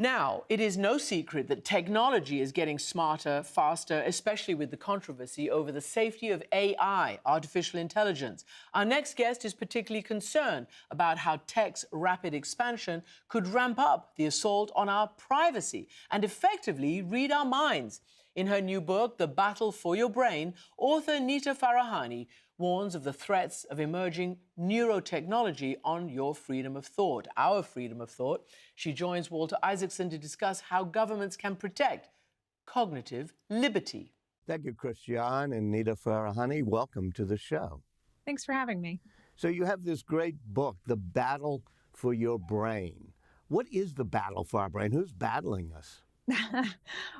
Now, it is no secret that technology is getting smarter, faster, especially with the controversy over the safety of AI, artificial intelligence. Our next guest is particularly concerned about how tech's rapid expansion could ramp up the assault on our privacy and effectively read our minds. In her new book, The Battle for Your Brain, author Nita Farahani warns of the threats of emerging neurotechnology on your freedom of thought, our freedom of thought. She joins Walter Isaacson to discuss how governments can protect cognitive liberty. Thank you, Christiane and Nita Farahani. Welcome to the show. Thanks for having me. So you have this great book, The Battle for Your Brain. What is the battle for our brain? Who's battling us?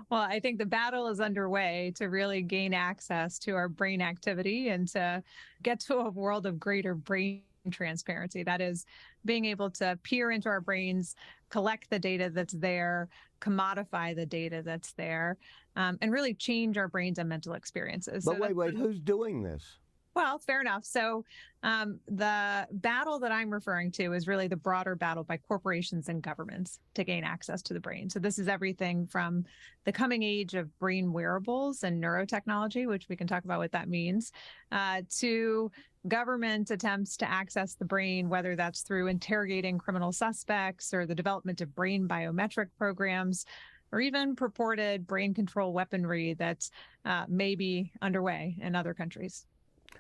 Well, I think the battle is underway to really gain access to our brain activity and to get to a world of greater brain transparency. That is, being able to peer into our brains, collect the data that's there, commodify the data that's there, and really change our brains and mental experiences. But wait, who's doing this? Well, fair enough. So the battle that I'm referring to is really the broader battle by corporations and governments to gain access to the brain. So this is everything from the coming age of brain wearables and neurotechnology, which we can talk about what that means, to government attempts to access the brain, whether that's through interrogating criminal suspects or the development of brain biometric programs, or even purported brain control weaponry that's may be underway in other countries.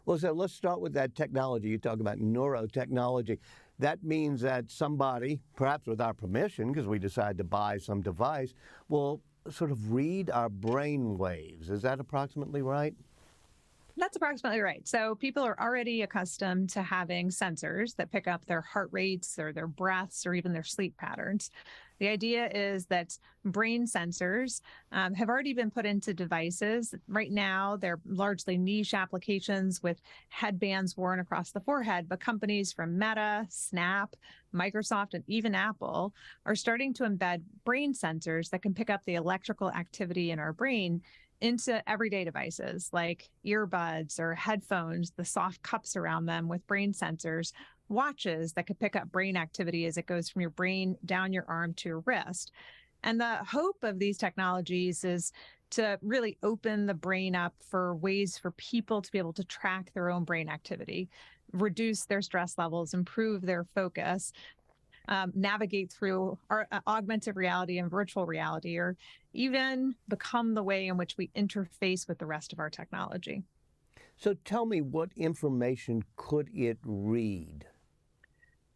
Well, so let's start with that technology. You talk about neurotechnology. That means that somebody, perhaps with our permission, because we decide to buy some device, will sort of read our brain waves. Is that approximately right? That's approximately right. So people are already accustomed to having sensors that pick up their heart rates or their breaths or even their sleep patterns. The idea is that brain sensors have already been put into devices. Right now, they're largely niche applications with headbands worn across the forehead, but companies from Meta, Snap, Microsoft, and even Apple are starting to embed brain sensors that can pick up the electrical activity in our brain into everyday devices like earbuds or headphones, the soft cups around them with brain sensors, watches that could pick up brain activity as it goes from your brain down your arm to your wrist. And the hope of these technologies is to really open the brain up for ways for people to be able to track their own brain activity, reduce their stress levels, improve their focus, navigate through our augmented reality and virtual reality, or even become the way in which we interface with the rest of our technology. So tell me, what information could it read?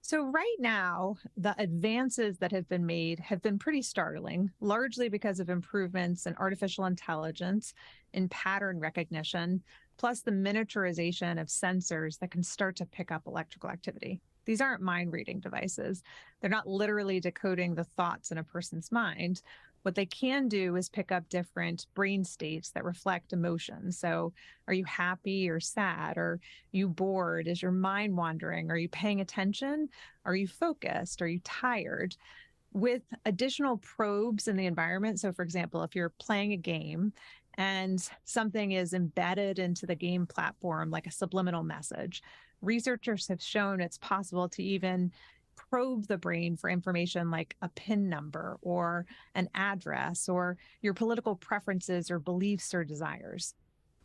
So right now, the advances that have been made have been pretty startling, largely because of improvements in artificial intelligence, in pattern recognition, plus the miniaturization of sensors that can start to pick up electrical activity. These aren't mind-reading devices. They're not literally decoding the thoughts in a person's mind. What they can do is pick up different brain states that reflect emotions. So are you happy or sad? Are you bored? Is your mind wandering? Are you paying attention? Are you focused? Are you tired? With additional probes in the environment, so for example, if you're playing a game and something is embedded into the game platform, like a subliminal message, researchers have shown it's possible to even probe the brain for information like a PIN number or an address or your political preferences or beliefs or desires.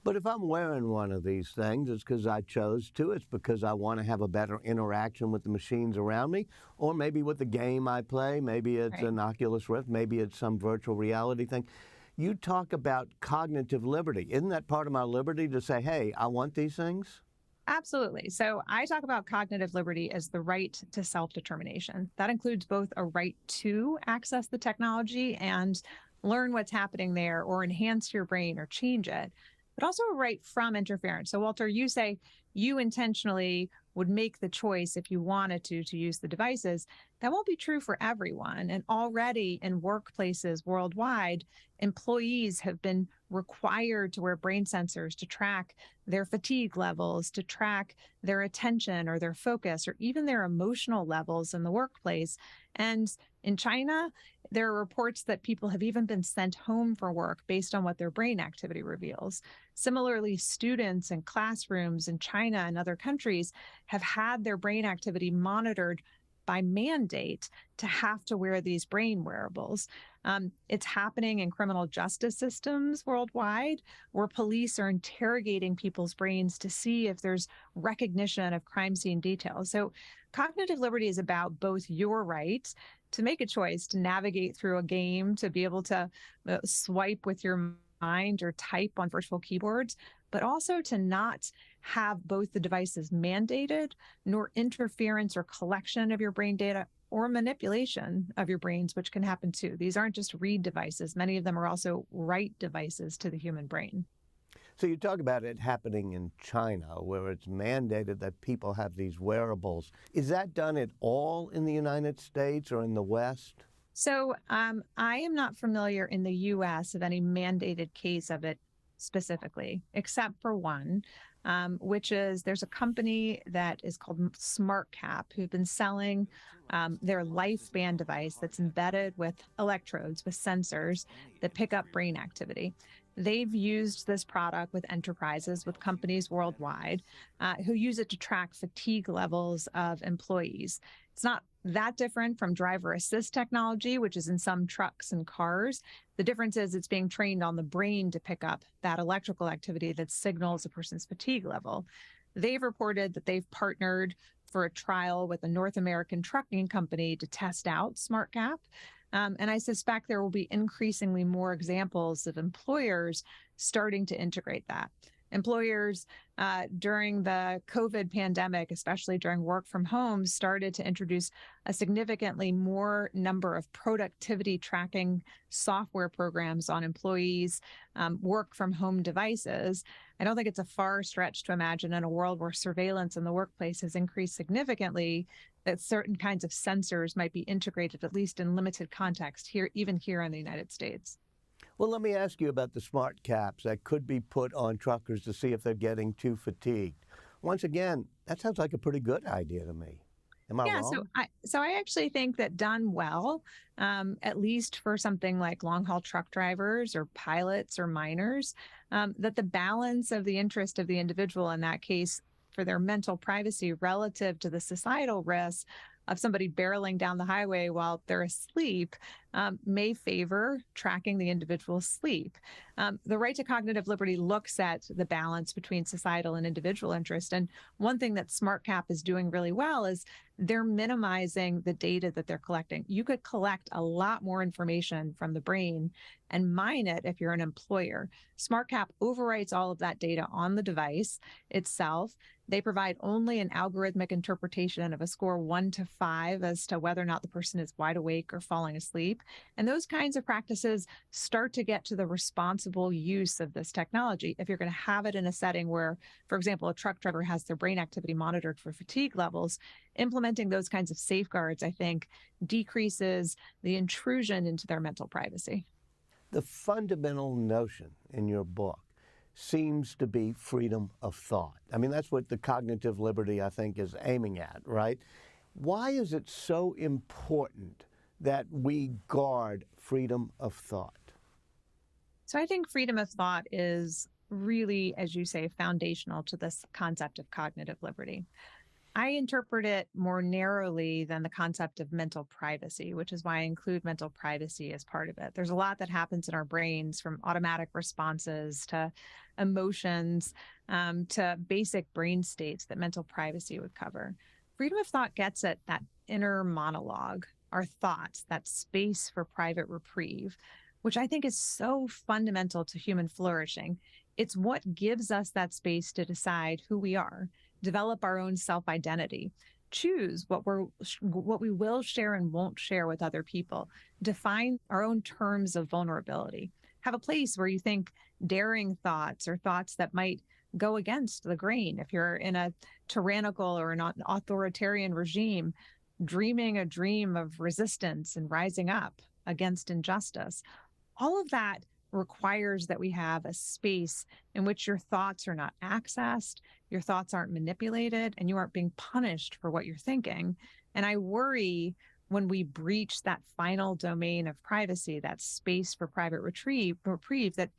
But if I'm wearing one of these things, it's because I chose to. It's because I want to have a better interaction with the machines around me, or maybe with the game I play. Maybe it's an Oculus Rift. Maybe it's some virtual reality thing. You talk about cognitive liberty. Isn't that part of my liberty to say, hey, I want these things? Absolutely. So I talk about cognitive liberty as the right to self-determination. That includes both a right to access the technology and learn what's happening there or enhance your brain or change it, but also a right from interference. So Walter, you say you intentionally would make the choice if you wanted to use the devices. That won't be true for everyone. And already in workplaces worldwide, employees have been required to wear brain sensors to track their fatigue levels, to track their attention or their focus, or even their emotional levels in the workplace. And in China, there are reports that people have even been sent home for work based on what their brain activity reveals. Similarly, students in classrooms in China and other countries have had their brain activity monitored by mandate to have to wear these brain wearables. It's happening in criminal justice systems worldwide, where police are interrogating people's brains to see if there's recognition of crime scene details. So cognitive liberty is about both your right to make a choice, to navigate through a game, to be able to swipe with your mind or type on virtual keyboards, but also to not have both the devices mandated, nor interference or collection of your brain data or manipulation of your brains, which can happen too. These aren't just read devices. Many of them are also write devices to the human brain. So you talk about it happening in China, where it's mandated that people have these wearables. Is that done at all in the United States or in the West? So I am not familiar in the U.S. of any mandated case of it specifically, except for one, which is there's a company that is called SmartCap who've been selling their LifeBand device that's embedded with electrodes, with sensors that pick up brain activity. They've used this product with enterprises, with companies worldwide who use it to track fatigue levels of employees. It's not that different from driver assist technology, which is in some trucks and cars. The difference is it's being trained on the brain to pick up that electrical activity that signals a person's fatigue level. They've reported that they've partnered for a trial with a North American trucking company to test out SmartCap. And I suspect there will be increasingly more examples of employers starting to integrate that. Employers during the COVID pandemic, especially during work from home, started to introduce a significantly more number of productivity tracking software programs on employees' work from home devices. I don't think it's a far stretch to imagine in a world where surveillance in the workplace has increased significantly that certain kinds of sensors might be integrated, at least in limited context, here, even here in the United States. Well, let me ask you about the smart caps that could be put on truckers to see if they're getting too fatigued. Once again, that sounds like a pretty good idea to me. Am I wrong? So I actually think that done well, at least for something like long haul truck drivers or pilots or miners, that the balance of the interest of the individual in that case for their mental privacy relative to the societal risks of somebody barreling down the highway while they're asleep may favor tracking the individual's sleep. The right to cognitive liberty looks at the balance between societal and individual interest. And one thing that SmartCap is doing really well is they're minimizing the data that they're collecting. You could collect a lot more information from the brain and mine it if you're an employer. SmartCap overwrites all of that data on the device itself. They provide only an algorithmic interpretation of a score 1 to 5 as to whether or not the person is wide awake or falling asleep. And those kinds of practices start to get to the responsible use of this technology. If you're going to have it in a setting where, for example, a truck driver has their brain activity monitored for fatigue levels, implementing those kinds of safeguards, I think, decreases the intrusion into their mental privacy. The fundamental notion in your book seems to be freedom of thought. I mean, that's what the cognitive liberty, I think, is aiming at, right? Why is it so important that we guard freedom of thought? So I think freedom of thought is really, as you say, foundational to this concept of cognitive liberty. I interpret it more narrowly than the concept of mental privacy, which is why I include mental privacy as part of it. There's a lot that happens in our brains, from automatic responses to emotions to basic brain states, that mental privacy would cover. Freedom of thought gets at that inner monologue, our thoughts, that space for private reprieve, which I think is so fundamental to human flourishing. It's what gives us that space to decide who we are, develop our own self-identity, choose what we will share and won't share with other people, define our own terms of vulnerability, have a place where you think daring thoughts or thoughts that might go against the grain. If you're in a tyrannical or an authoritarian regime, dreaming a dream of resistance and rising up against injustice, all of that requires that we have a space in which your thoughts are not accessed, your thoughts aren't manipulated, and you aren't being punished for what you're thinking. And I worry when we breach that final domain of privacy, that space for private reprieve, that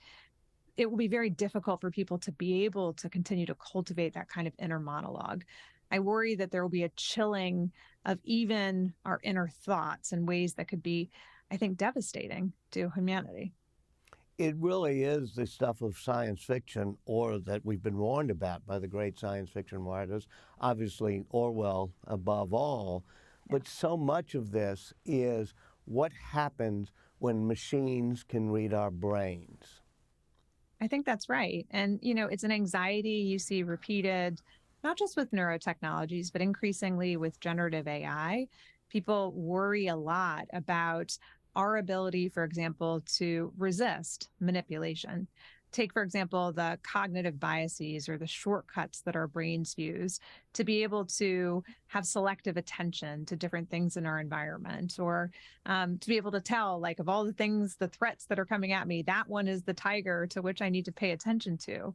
it will be very difficult for people to be able to continue to cultivate that kind of inner monologue. I worry that there will be a chilling of even our inner thoughts in ways that could be, I think, devastating to humanity. It really is the stuff of science fiction, or that we've been warned about by the great science fiction writers, obviously Orwell above all. But so much of this is what happens when machines can read our brains. I think that's right. And, it's an anxiety you see repeated, not just with neurotechnologies, but increasingly with generative AI. People worry a lot about our ability, for example, to resist manipulation. Take, for example, the cognitive biases or the shortcuts that our brains use to be able to have selective attention to different things in our environment, or to be able to tell, like, of all the things, the threats that are coming at me, that one is the tiger to which I need to pay attention to.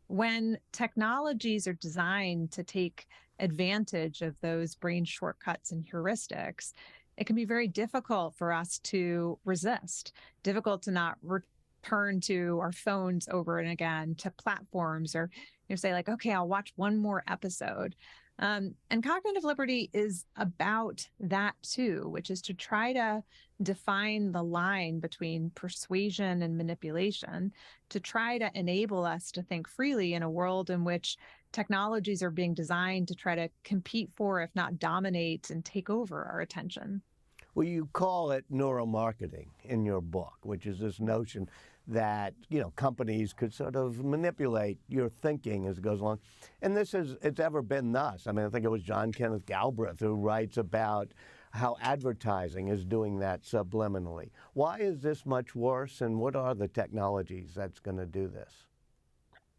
When technologies are designed to take advantage of those brain shortcuts and heuristics, it can be very difficult for us to resist, difficult to not return to our phones over and again, to platforms, or say, like, okay, I'll watch one more episode. And cognitive liberty is about that too, which is to try to define the line between persuasion and manipulation, to try to enable us to think freely in a world in which technologies are being designed to try to compete for, if not dominate and take over our attention. Well, you call it neuromarketing in your book, which is this notion that, companies could sort of manipulate your thinking as it goes along. And it's ever been thus. I mean, I think it was John Kenneth Galbraith who writes about how advertising is doing that subliminally. Why is this much worse, and what are the technologies that's going to do this?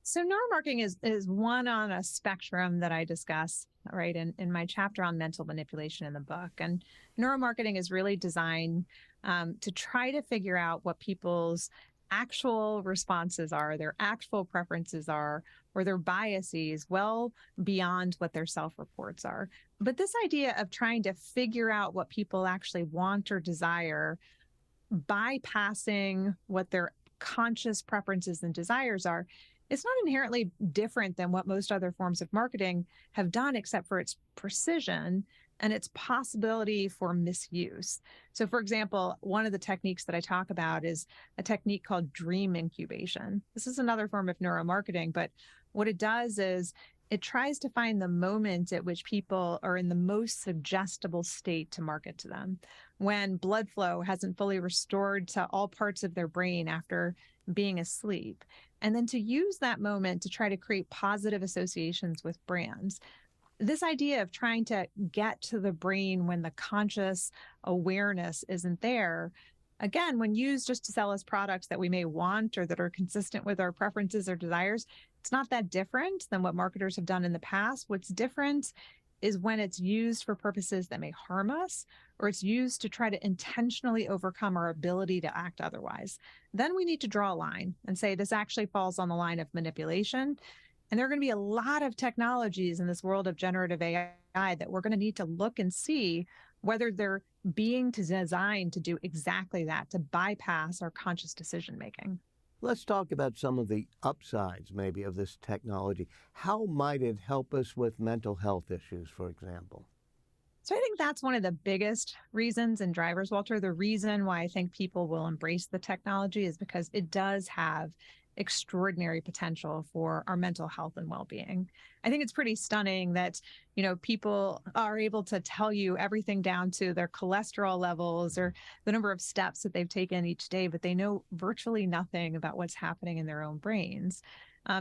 So neuromarketing is one on a spectrum that I discuss, right, in my chapter on mental manipulation in the book. And neuromarketing is really designed to try to figure out what people's actual responses are, their actual preferences are, or their biases well beyond what their self-reports are. But this idea of trying to figure out what people actually want or desire, bypassing what their conscious preferences and desires are, it's not inherently different than what most other forms of marketing have done, except for its precision and its possibility for misuse. So, for example, one of the techniques that I talk about is a technique called dream incubation. This is another form of neuromarketing, but what it does is it tries to find the moment at which people are in the most suggestible state to market to them, when blood flow hasn't fully restored to all parts of their brain after being asleep, and then to use that moment to try to create positive associations with brands. This idea of trying to get to the brain when the conscious awareness isn't there, again, when used just to sell us products that we may want or that are consistent with our preferences or desires, it's not that different than what marketers have done in the past. What's different is when it's used for purposes that may harm us, or it's used to try to intentionally overcome our ability to act otherwise. Then we need to draw a line and say this actually falls on the line of manipulation. And there are going to be a lot of technologies in this world of generative AI that we're going to need to look and see whether they're being designed to do exactly that, to bypass our conscious decision making. Let's talk about some of the upsides, maybe, of this technology. How might it help us with mental health issues, for example? So I think that's one of the biggest reasons and drivers, Walter. The reason why I think people will embrace the technology is because it does have extraordinary potential for our mental health and well-being. I think it's pretty stunning that, people are able to tell you everything down to their cholesterol levels or the number of steps that they've taken each day, but they know virtually nothing about what's happening in their own brains.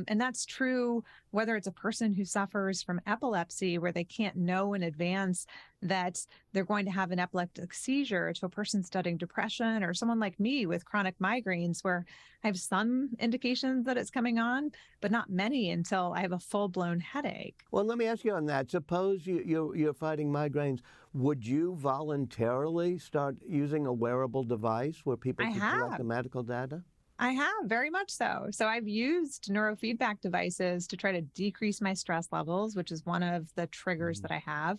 And that's true whether it's a person who suffers from epilepsy, where they can't know in advance that they're going to have an epileptic seizure, to a person studying depression, or someone like me with chronic migraines, where I have some indications that it's coming on, but not many until I have a full-blown headache. Well, let me ask you on that. Suppose you're fighting migraines. Would you voluntarily start using a wearable device where people can collect the medical data? I have, very much so. So I've used neurofeedback devices to try to decrease my stress levels, which is one of the triggers that I have.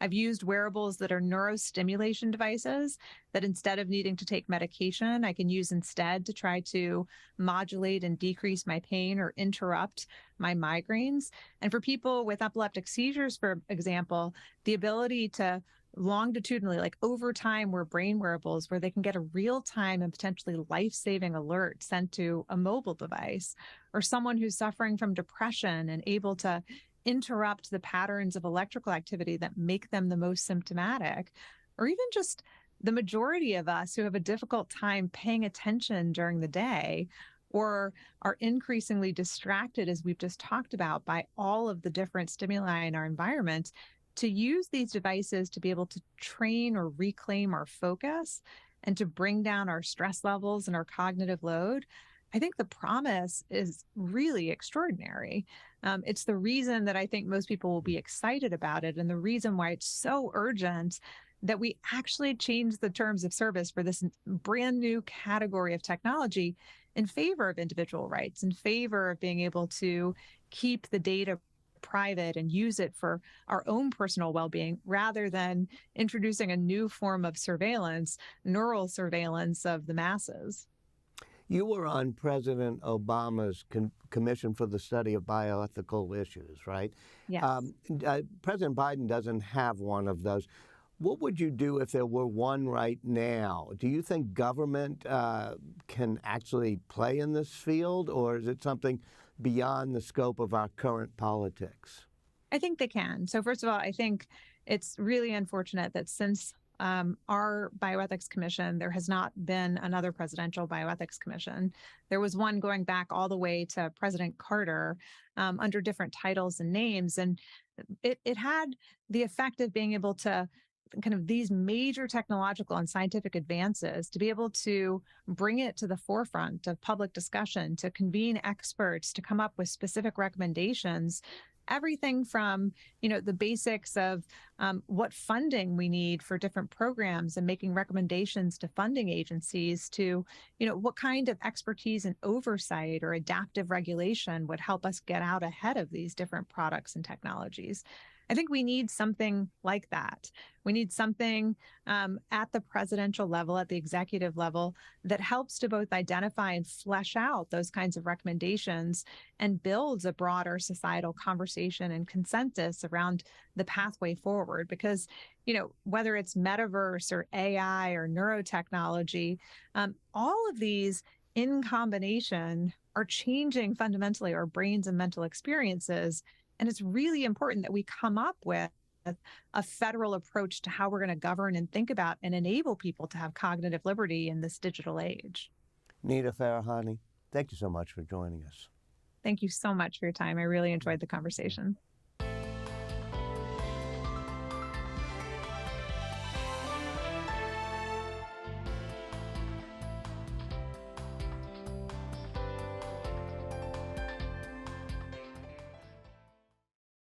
I've used wearables that are neurostimulation devices that instead of needing to take medication, I can use instead to try to modulate and decrease my pain or interrupt my migraines. And for people with epileptic seizures, for example, the ability to longitudinally, like over time, wear brain wearables where they can get a real time and potentially life-saving alert sent to a mobile device, or someone who's suffering from depression and able to interrupt the patterns of electrical activity that make them the most symptomatic, or even just the majority of us who have a difficult time paying attention during the day or are increasingly distracted, as we've just talked about, by all of the different stimuli in our environment, to use these devices to be able to train or reclaim our focus and to bring down our stress levels and our cognitive load. I think the promise is really extraordinary. It's the reason that I think most people will be excited about it, and the reason why it's so urgent that we actually change the terms of service for this brand new category of technology in favor of individual rights, in favor of being able to keep the data private and use it for our own personal well-being, rather than introducing a new form of surveillance, neural surveillance of the masses. You were on President Obama's Commission for the Study of Bioethical Issues, right? Yes. President Biden doesn't have one of those. What would you do if there were one right now? Do you think government can actually play in this field, or is it something beyond the scope of our current politics? I think they can. So first of all, I think it's really unfortunate that since our Bioethics Commission, there has not been another presidential Bioethics Commission. There was one going back all the way to President Carter under different titles and names. And it had the effect of being able to kind of these major technological and scientific advances, to be able to bring it to the forefront of public discussion, to convene experts, to come up with specific recommendations. Everything from, the basics of what funding we need for different programs and making recommendations to funding agencies to, what kind of expertise and oversight or adaptive regulation would help us get out ahead of these different products and technologies. I think we need something like that. We need something at the presidential level, at the executive level, that helps to both identify and flesh out those kinds of recommendations and builds a broader societal conversation and consensus around the pathway forward. Because, whether it's metaverse or AI or neurotechnology, all of these in combination are changing fundamentally our brains and mental experiences. And it's really important that we come up with a federal approach to how we're going to govern and think about and enable people to have cognitive liberty in this digital age. Nita Farahany, thank you so much for joining us. Thank you so much for your time. I really enjoyed the conversation.